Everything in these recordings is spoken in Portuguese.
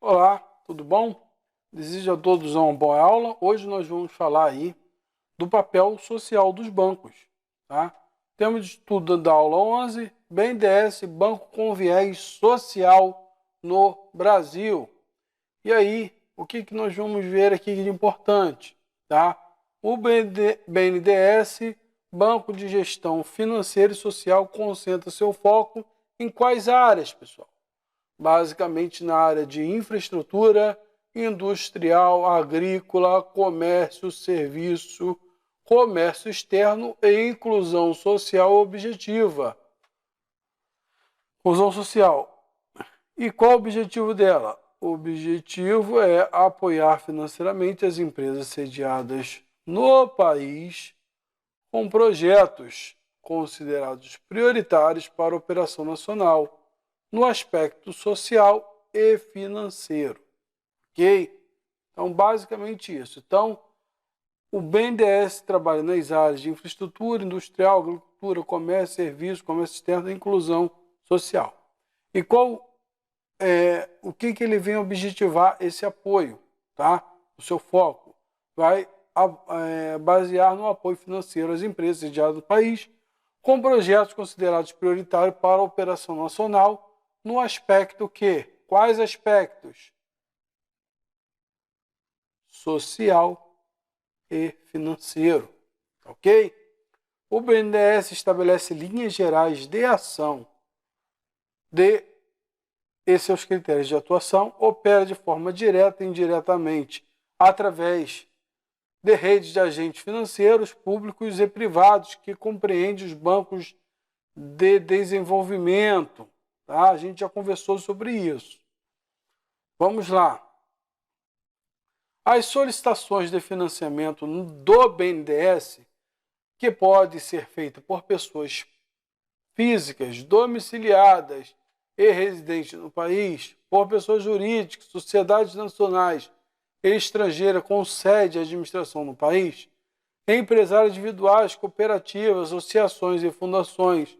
Olá, tudo bom? Desejo a todos uma boa aula. Hoje nós vamos falar aí do papel social dos bancos, tá? Temos de estudo da aula 11, BNDES, Banco com Viés Social no Brasil. E aí, o que nós vamos ver aqui de importante, tá? O BNDES, Banco de Gestão Financeira e Social, concentra seu foco em quais áreas, pessoal? Basicamente na área de infraestrutura, industrial, agrícola, comércio, serviço, comércio externo e inclusão social objetiva. Inclusão social. E qual o objetivo dela? O objetivo é apoiar financeiramente as empresas sediadas no país com projetos considerados prioritários para a operação nacional, no aspecto social e financeiro, ok? Então, basicamente isso. Então, o BNDES trabalha nas áreas de infraestrutura, industrial, agricultura, comércio, serviço, comércio externo e inclusão social. E o que ele vem objetivar esse apoio, tá? O seu foco vai basear no apoio financeiro às empresas sediadas no país, com projetos considerados prioritários para a operação nacional, no aspecto que? Quais aspectos? Social e financeiro, ok? O BNDES estabelece linhas gerais de ação e seus critérios de atuação, opera de forma direta e indiretamente através de redes de agentes financeiros, públicos e privados, que compreende os bancos de desenvolvimento. Tá? A gente já conversou sobre isso. Vamos lá. As solicitações de financiamento do BNDES, que pode ser feita por pessoas físicas, domiciliadas e residentes no país, por pessoas jurídicas, sociedades nacionais e estrangeiras com sede e administração no país, empresários individuais, cooperativas, associações e fundações,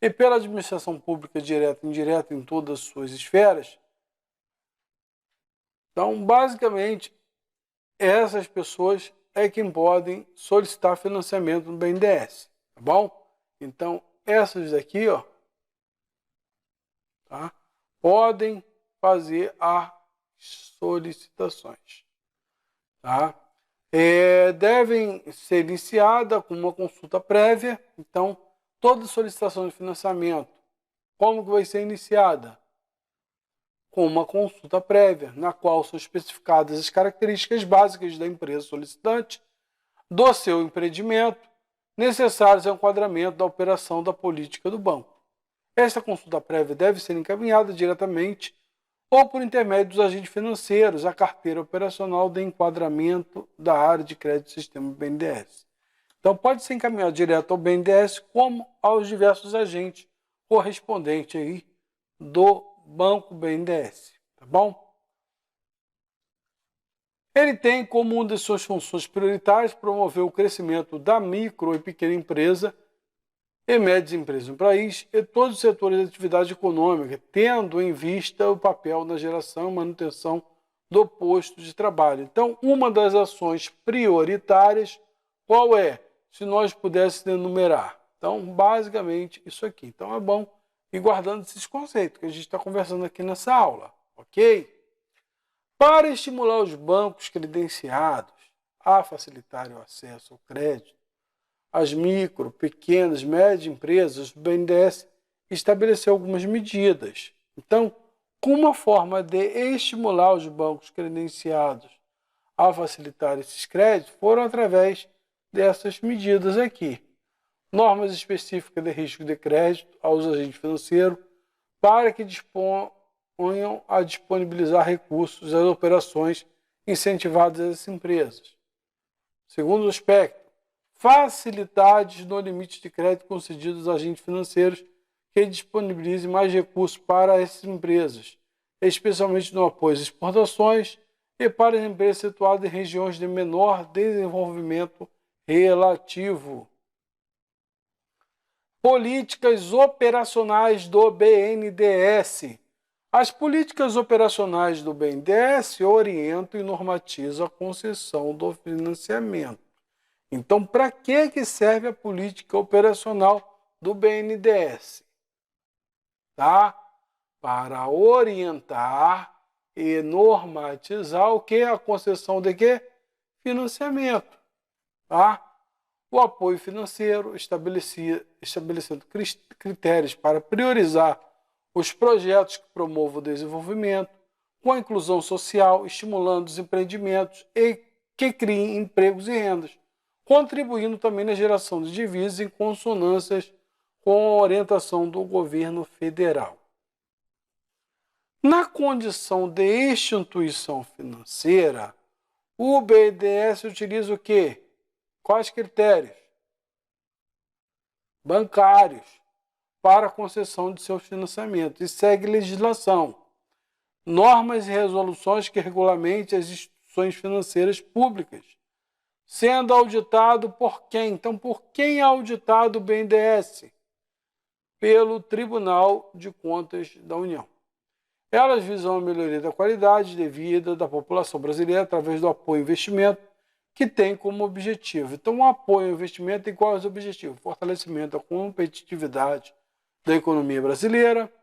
e pela administração pública direta e indireta em todas as suas esferas. Então, basicamente, essas pessoas é quem podem solicitar financiamento no BNDES, tá bom? Então, essas daqui, ó, tá? Podem fazer as solicitações, tá? Devem ser iniciadas com uma consulta prévia. Então, toda solicitação de financiamento, como que vai ser iniciada? Com uma consulta prévia, na qual são especificadas as características básicas da empresa solicitante, do seu empreendimento, necessárias ao enquadramento da operação da política do banco. Esta consulta prévia deve ser encaminhada diretamente ou por intermédio dos agentes financeiros à carteira operacional de enquadramento da área de crédito do sistema BNDES. Então, pode ser encaminhado direto ao BNDES como aos diversos agentes correspondentes aí do Banco BNDES, tá bom? Ele tem como uma de suas funções prioritárias promover o crescimento da micro e pequena empresa e médias empresas no país e todos os setores de atividade econômica, tendo em vista o papel na geração e manutenção do posto de trabalho. Então, uma das ações prioritárias, qual é? Se nós pudéssemos enumerar. Então, basicamente, isso aqui. Então, é bom ir guardando esses conceitos que a gente está conversando aqui nessa aula, ok? Para estimular os bancos credenciados a facilitarem o acesso ao crédito, as micro, pequenas, médias empresas, o BNDES estabeleceu algumas medidas. Então, uma forma de estimular os bancos credenciados a facilitar esses créditos foram através dessas medidas aqui. Normas específicas de risco de crédito aos agentes financeiros para que disponham a disponibilizar recursos às operações incentivadas às empresas. Segundo aspecto, facilidades no limite de crédito concedidos aos agentes financeiros que disponibilizem mais recursos para essas empresas, especialmente no apoio às exportações e para as empresas situadas em regiões de menor desenvolvimento relativo. Políticas operacionais do BNDES. As políticas operacionais do BNDES orientam e normatizam a concessão do financiamento. Então, para que serve a política operacional do BNDES? Tá? Para orientar e normatizar o que? A concessão de quê? Financiamento. Tá? O apoio financeiro, estabelecendo critérios para priorizar os projetos que promovam o desenvolvimento, com a inclusão social, estimulando os empreendimentos e que criem empregos e rendas, contribuindo também na geração de divisas em consonâncias com a orientação do governo federal. Na condição de instituição financeira, o BNDES utiliza o quê? Quais critérios? Bancários para a concessão de seus financiamentos e segue legislação, normas e resoluções que regulamentem as instituições financeiras públicas, sendo auditado por quem? Então, por quem é auditado o BNDES? Pelo Tribunal de Contas da União. Elas visam a melhoria da qualidade de vida da população brasileira através do apoio ao investimento, que tem como objetivo. Então, o apoio ao investimento tem quais objetivos? Fortalecimento da competitividade da economia brasileira,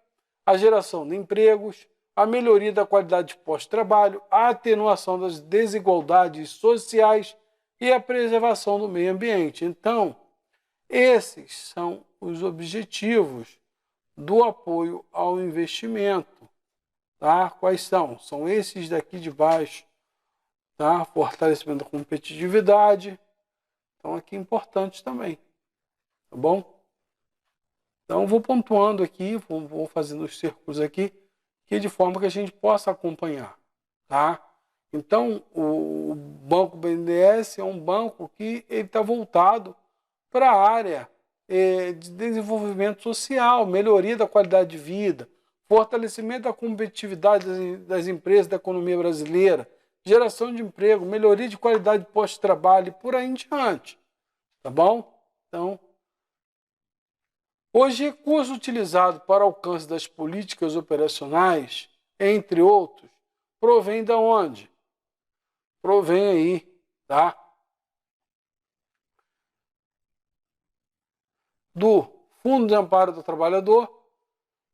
a geração de empregos, a melhoria da qualidade de pós-trabalho, a atenuação das desigualdades sociais e a preservação do meio ambiente. Então, esses são os objetivos do apoio ao investimento. Tá? Quais são? São esses daqui de baixo. Tá? Fortalecimento da competitividade. Então, aqui importantes também. Tá bom? Então, vou pontuando aqui, vou fazendo os círculos aqui, que de forma que a gente possa acompanhar. Tá? Então, o Banco BNDES é um banco que está voltado para a área de desenvolvimento social, melhoria da qualidade de vida, fortalecimento da competitividade das empresas da economia brasileira, geração de emprego, melhoria de qualidade de pós-trabalho e por aí em diante. Tá bom? Então, os recursos utilizados para alcance das políticas operacionais, entre outros, provém de onde? Provém aí, tá? Do Fundo de Amparo do Trabalhador,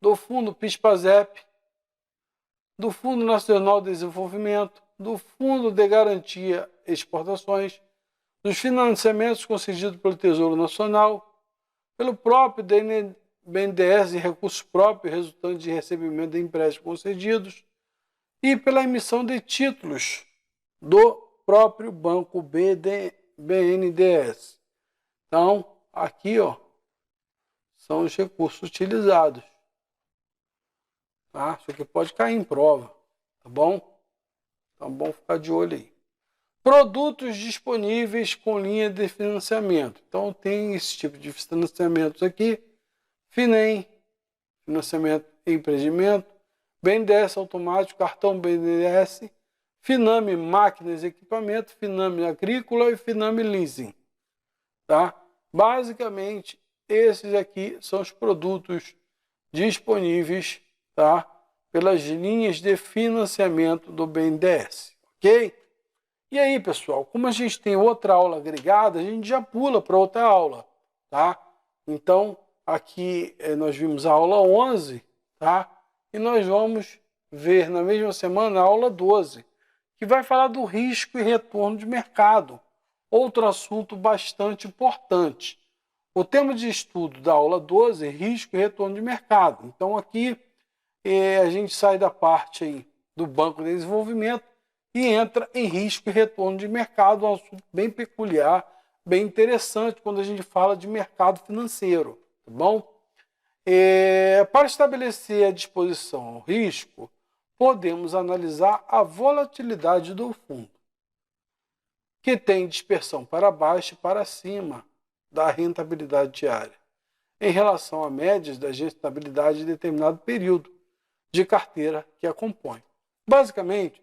do Fundo PIS/PASEP, do Fundo Nacional de Desenvolvimento, do Fundo de Garantia Exportações, dos financiamentos concedidos pelo Tesouro Nacional, pelo próprio BNDES e recursos próprios resultantes de recebimento de empréstimos concedidos e pela emissão de títulos do próprio Banco BNDES. Então, aqui, ó, são os recursos utilizados. Tá? Isso aqui pode cair em prova, tá bom? Então, bom ficar de olho aí. Produtos disponíveis com linha de financiamento. Então, tem esse tipo de financiamentos aqui. FINEM, financiamento e empreendimento. BNDES automático, cartão BNDES. Finame máquinas e equipamento. Finame agrícola e Finame leasing. Tá? Basicamente, esses aqui são os produtos disponíveis, tá? Pelas linhas de financiamento do BNDES. Ok? E aí, pessoal, como a gente tem outra aula agregada, a gente já pula para outra aula, tá? Então, aqui nós vimos a aula 11, tá? E nós vamos ver na mesma semana a aula 12, que vai falar do risco e retorno de mercado. Outro assunto bastante importante. O tema de estudo da aula 12 é risco e retorno de mercado. Então, aqui a gente sai da parte aí do Banco de Desenvolvimento e entra em risco e retorno de mercado, um assunto bem peculiar, bem interessante quando a gente fala de mercado financeiro, tá bom? Para estabelecer a disposição ao risco, podemos analisar a volatilidade do fundo, que tem dispersão para baixo e para cima da rentabilidade diária, em relação a médias da rentabilidade de determinado período de carteira que a compõe. Basicamente,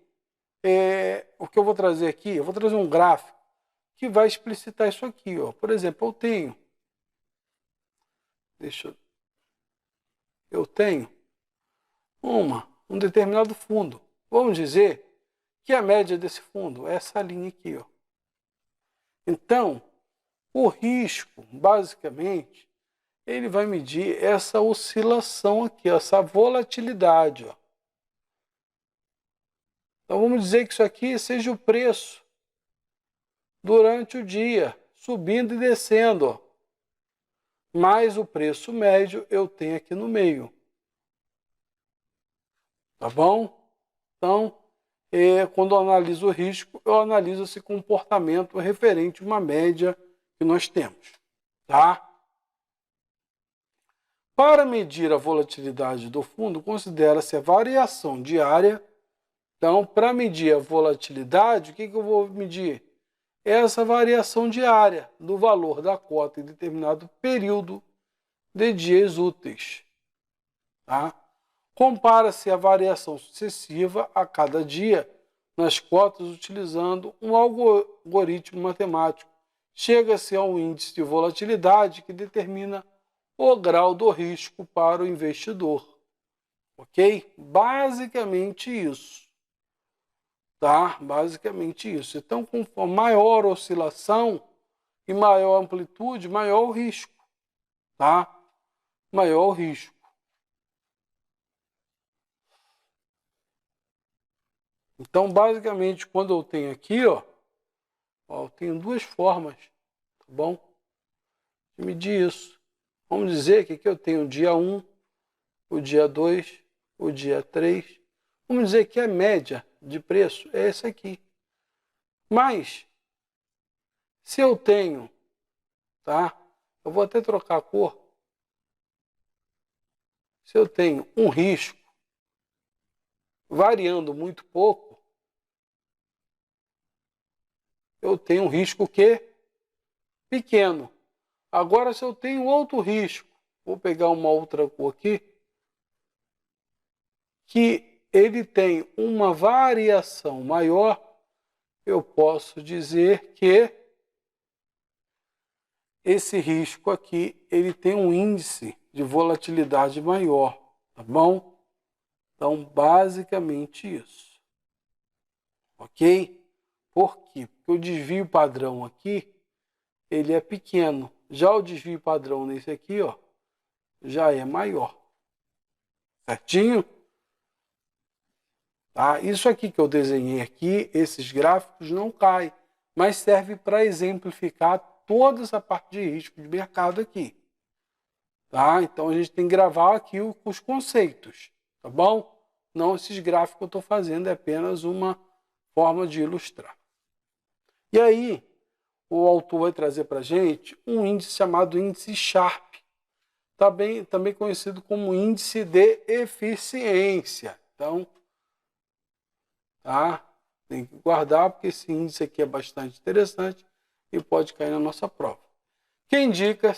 o que eu vou trazer aqui, eu vou trazer um gráfico que vai explicitar isso aqui. Ó. Por exemplo, eu tenho uma um determinado fundo. Vamos dizer que a média desse fundo é essa linha aqui, ó. Então, o risco, basicamente, ele vai medir essa oscilação aqui, essa volatilidade, ó. Então, vamos dizer que isso aqui seja o preço durante o dia, subindo e descendo, ó. Mais o preço médio eu tenho aqui no meio. Tá bom? Então, quando eu analiso o risco, eu analiso esse comportamento referente a uma média que nós temos. Tá? Para medir a volatilidade do fundo, considera-se a variação diária. Então, para medir a volatilidade, o que eu vou medir? Essa variação diária do valor da cota em determinado período de dias úteis. Tá? Compara-se a variação sucessiva a cada dia nas cotas utilizando um algoritmo matemático. Chega-se a um índice de volatilidade que determina o grau do risco para o investidor. Ok? Basicamente isso. Tá? Basicamente isso. Então, com maior oscilação e maior amplitude, maior o risco. Tá? Maior o risco. Então, basicamente, quando eu tenho aqui, ó, eu tenho duas formas, tá bom? De medir isso. Vamos dizer que aqui eu tenho o dia 1, o dia 2, o dia 3. Vamos dizer que a média de preço é essa aqui. Mas, se eu tenho, tá? Eu vou até trocar a cor. Se eu tenho um risco variando muito pouco, eu tenho um risco que pequeno. Agora, se eu tenho outro risco, vou pegar uma outra cor aqui, que ele tem uma variação maior, eu posso dizer que esse risco aqui, ele tem um índice de volatilidade maior, tá bom? Então, basicamente isso. Ok? Por quê? Porque o desvio padrão aqui, ele é pequeno. Já o desvio padrão nesse aqui, ó, já é maior. Certinho? Tá? Isso aqui que eu desenhei aqui, esses gráficos não caem, mas serve para exemplificar toda essa parte de risco de mercado aqui. Tá? Então a gente tem que gravar aqui os conceitos, tá bom? Não esses gráficos que eu estou fazendo, é apenas uma forma de ilustrar. E aí, o autor vai trazer para a gente um índice chamado índice Sharpe, também conhecido como índice de eficiência. Então, tá? Tem que guardar, porque esse índice aqui é bastante interessante e pode cair na nossa prova. Que indica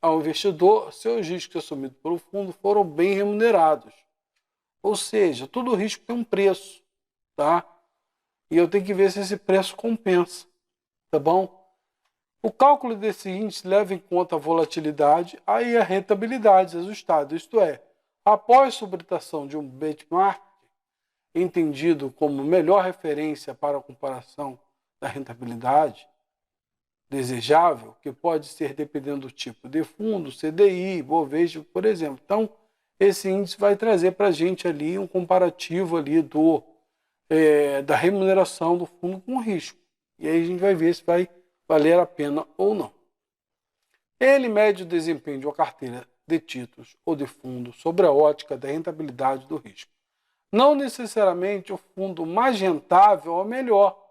ao investidor se os riscos assumidos pelo fundo foram bem remunerados. Ou seja, todo risco tem um preço, tá? E eu tenho que ver se esse preço compensa, tá bom? O cálculo desse índice leva em conta a volatilidade e a rentabilidade ajustada, isto é, após subtração de um benchmark, entendido como melhor referência para a comparação da rentabilidade desejável, que pode ser dependendo do tipo de fundo, CDI, Bovespa, por exemplo. Então, esse índice vai trazer para a gente ali um comparativo ali da remuneração do fundo com o risco. E aí a gente vai ver se vai valer a pena ou não. Ele mede o desempenho de uma carteira de títulos ou de fundo sobre a ótica da rentabilidade do risco. Não necessariamente o fundo mais rentável é o melhor,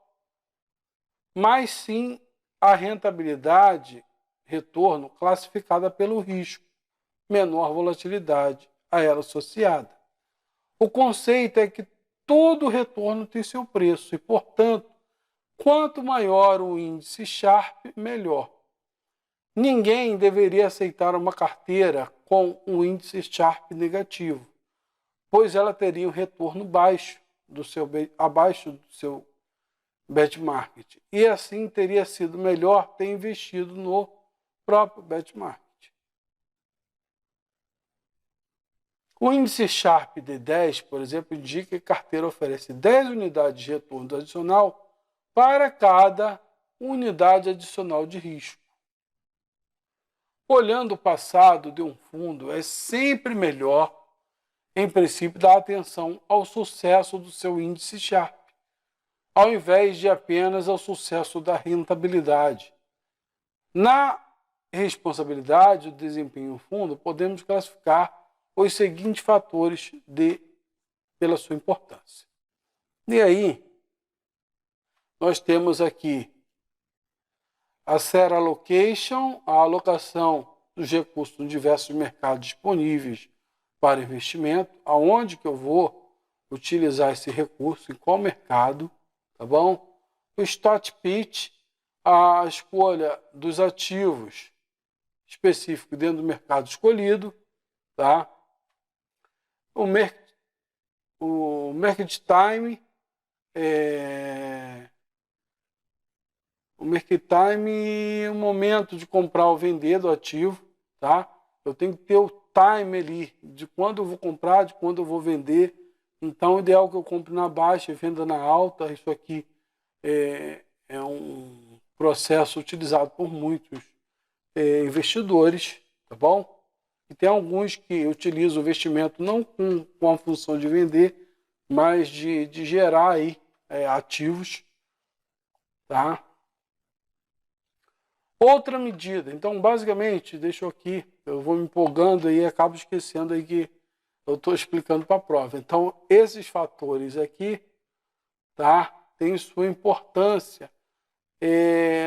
mas sim a rentabilidade, retorno, classificada pelo risco, menor volatilidade a ela associada. O conceito é que todo retorno tem seu preço e, portanto, quanto maior o índice Sharpe, melhor. Ninguém deveria aceitar uma carteira com um índice Sharpe negativo, pois ela teria um retorno abaixo do seu benchmark. E assim teria sido melhor ter investido no próprio benchmark. O índice Sharpe de 10, por exemplo, indica que a carteira oferece 10 unidades de retorno adicional para cada unidade adicional de risco. Olhando o passado de um fundo, é sempre melhor, em princípio, dar atenção ao sucesso do seu índice Sharpe, ao invés de apenas ao sucesso da rentabilidade. Na responsabilidade do desempenho do fundo, podemos classificar os seguintes fatores pela sua importância. E aí, nós temos aqui a Share Allocation, a alocação dos recursos nos diversos mercados disponíveis para investimento, aonde que eu vou utilizar esse recurso, em qual mercado, tá bom? O Stock Pitch, a escolha dos ativos específicos dentro do mercado escolhido, tá? O Market Time, o momento de comprar ou vender do ativo, tá? Eu tenho que ter o time ali, de quando eu vou comprar, de quando eu vou vender. Então, o ideal é que eu compre na baixa e venda na alta. Isso aqui é um processo utilizado por muitos investidores, tá bom? E tem alguns que utilizam o investimento não com a função de vender, mas de gerar aí, ativos, tá? Outra medida, então basicamente, deixa eu aqui, eu vou me empolgando aí e acabo esquecendo aí que eu estou explicando para a prova. Então, esses fatores aqui, tá? Tem sua importância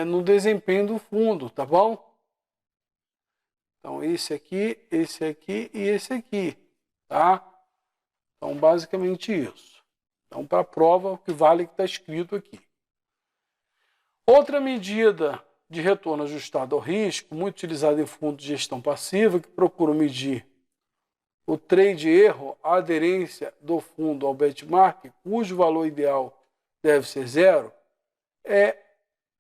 no desempenho do fundo, tá bom? Então, esse aqui e esse aqui, tá? Então, basicamente isso. Então, para a prova, o que vale é que está escrito aqui. Outra medida de retorno ajustado ao risco, muito utilizada em fundos de gestão passiva, que procuram medir o trade erro, a aderência do fundo ao benchmark, cujo valor ideal deve ser zero, é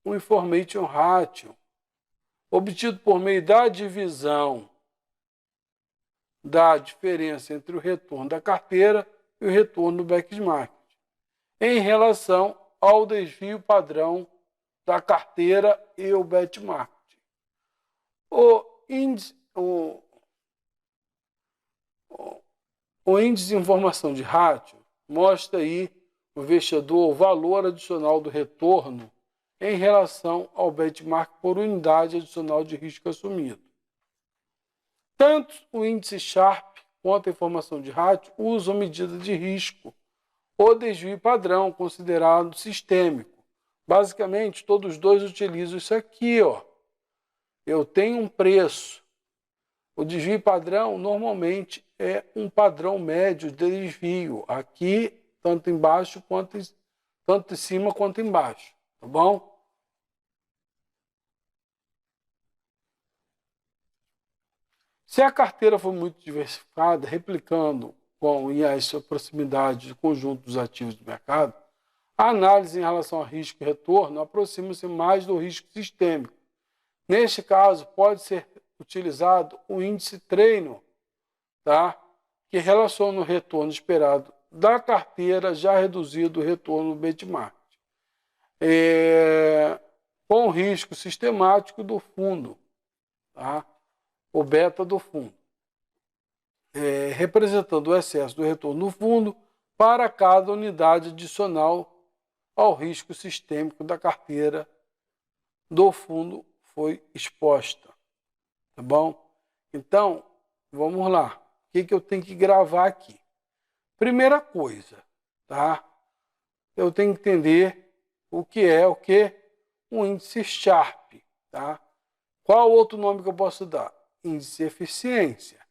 o Information Ratio, obtido por meio da divisão da diferença entre o retorno da carteira e o retorno do benchmark, em relação ao desvio padrão da carteira e o benchmark. O índice de informação de ratio mostra aí o investidor o valor adicional do retorno em relação ao benchmark por unidade adicional de risco assumido. Tanto o índice Sharpe quanto a informação de ratio usam medida de risco ou desvio padrão considerado sistêmico. Basicamente, todos os dois utilizam isso aqui, ó. Eu tenho um preço. O desvio padrão normalmente é um padrão médio de desvio. Aqui, tanto embaixo tanto em cima quanto embaixo, tá bom? Se a carteira for muito diversificada, replicando com e a sua proximidade de conjunto dos ativos do mercado, a análise em relação a risco e retorno aproxima-se mais do risco sistêmico. Neste caso, pode ser utilizado o índice treino, tá? Que relaciona o retorno esperado da carteira já reduzido o retorno do benchmark, com o risco sistemático do fundo, tá? O beta do fundo, representando o excesso do retorno do fundo para cada unidade adicional ao risco sistêmico da carteira do fundo foi exposta, tá bom? Então, vamos lá. O que eu tenho que gravar aqui? Primeira coisa, tá? Eu tenho que entender o que é um índice Sharpe, tá? Qual outro nome que eu posso dar? Índice de eficiência,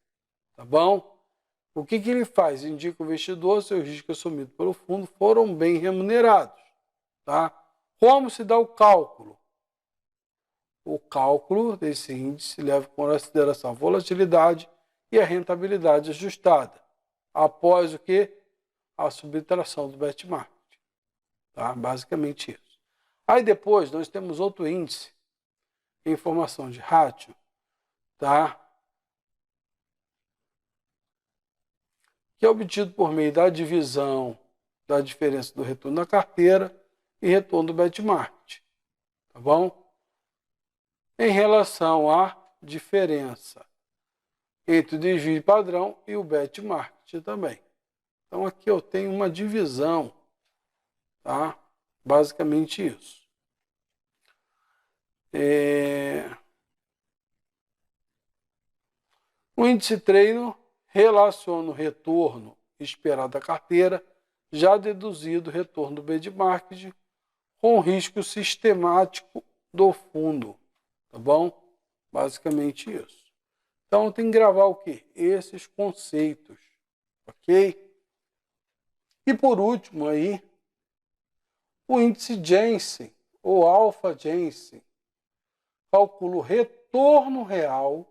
tá bom? O que ele faz? Indica o investidor se os riscos assumidos pelo fundo foram bem remunerados, tá? Como se dá o cálculo? O cálculo desse índice leva em consideração a volatilidade e a rentabilidade ajustada, após o que? A subtração do benchmark. Tá? Basicamente isso. Aí depois nós temos outro índice, informação de ratio, tá? que é obtido por meio da divisão da diferença do retorno da carteira e retorno do benchmark, tá bom? Em relação à diferença entre o desvio padrão e o benchmark também. Então aqui eu tenho uma divisão, tá? Basicamente isso. O índice treino relaciona o retorno esperado da carteira, já deduzido o retorno do benchmark, com o risco sistemático do fundo, tá bom? Basicamente isso. Então, tem que gravar o quê? Esses conceitos, ok? E por último aí, o índice Jensen, ou alfa Jensen, calcula o retorno real.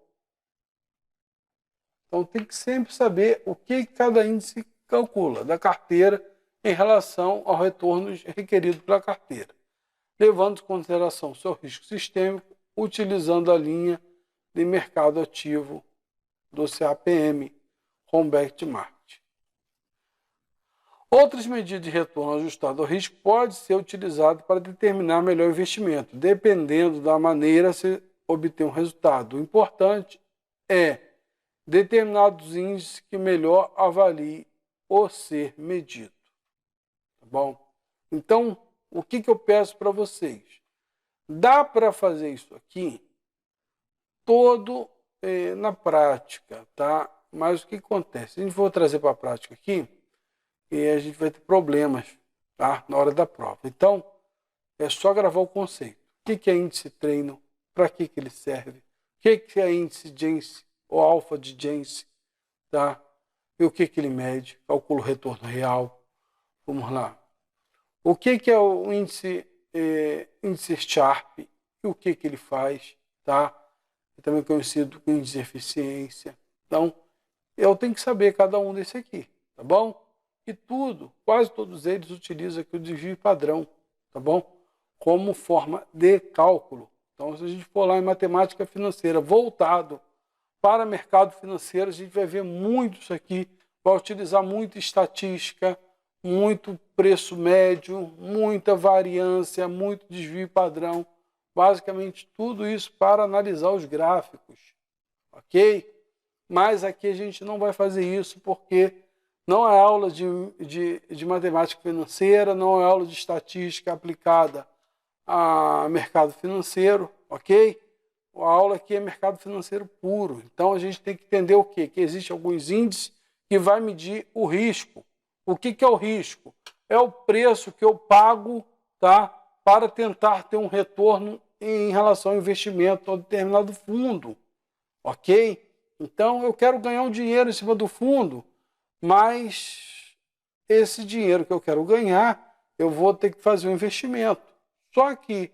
Então, tem que sempre saber o que cada índice calcula da carteira em relação ao retorno requerido pela carteira, levando em consideração o seu risco sistêmico, utilizando a linha de mercado ativo do CAPM com benchmark. Outras medidas de retorno ajustado ao risco podem ser utilizadas para determinar melhor investimento, dependendo da maneira se obter um resultado. O importante é determinados índices que melhor avaliem o ser medido. Tá bom? Então, o que eu peço para vocês? Dá para fazer isso aqui todo na prática, tá? Mas o que acontece? Se a gente for trazer para a prática aqui, a gente vai ter problemas, tá? Na hora da prova. Então, é só gravar o conceito. O que é índice treino? Para que ele serve? O que é índice Jensen ou alfa de Jensen? Tá? E o que ele mede? Calcula o retorno real. Vamos lá. O que é o índice Sharpe e o que ele faz? Tá? É também conhecido como índice de eficiência. Então, eu tenho que saber cada um desse aqui, tá bom? E quase todos eles utilizam aqui o desvio padrão, tá bom? Como forma de cálculo. Então, se a gente for lá em matemática financeira voltado para mercado financeiro, a gente vai ver muito isso aqui, vai utilizar muita estatística, muito preço médio, muita variância, muito desvio padrão, basicamente tudo isso para analisar os gráficos, ok? Mas aqui a gente não vai fazer isso porque não é aula de matemática financeira, não é aula de estatística aplicada a mercado financeiro, ok? A aula aqui é mercado financeiro puro. Então, a gente tem que entender o quê? Que existem alguns índices que vai medir o risco. O que é o risco? É o preço que eu pago, tá, para tentar ter um retorno em relação ao investimento a determinado fundo, ok? Então, eu quero ganhar um dinheiro em cima do fundo, mas esse dinheiro que eu quero ganhar, eu vou ter que fazer um investimento. Só que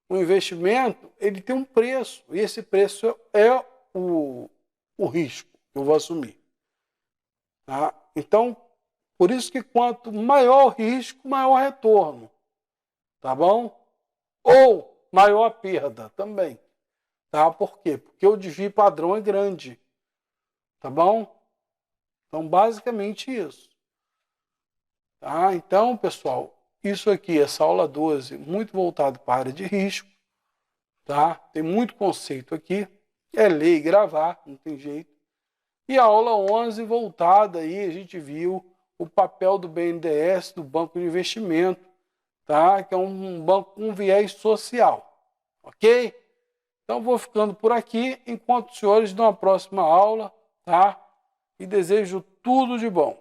o investimento, ele tem um preço, e esse preço é o risco que eu vou assumir. Tá? Então, por isso que quanto maior o risco, maior o retorno. Tá bom? Ou maior a perda também. Tá? Por quê? Porque o desvio padrão é grande. Tá bom? Então, basicamente isso. Tá? Então, pessoal, isso aqui, essa aula 12, muito voltado para a área de risco. Tá? Tem muito conceito aqui. É ler e gravar, não tem jeito. E a aula 11, voltada aí, a gente viu o papel do BNDES, do Banco de Investimento, tá? Que é um banco com viés social. Ok? Então, vou ficando por aqui, enquanto os senhores dão a próxima aula, tá? E desejo tudo de bom.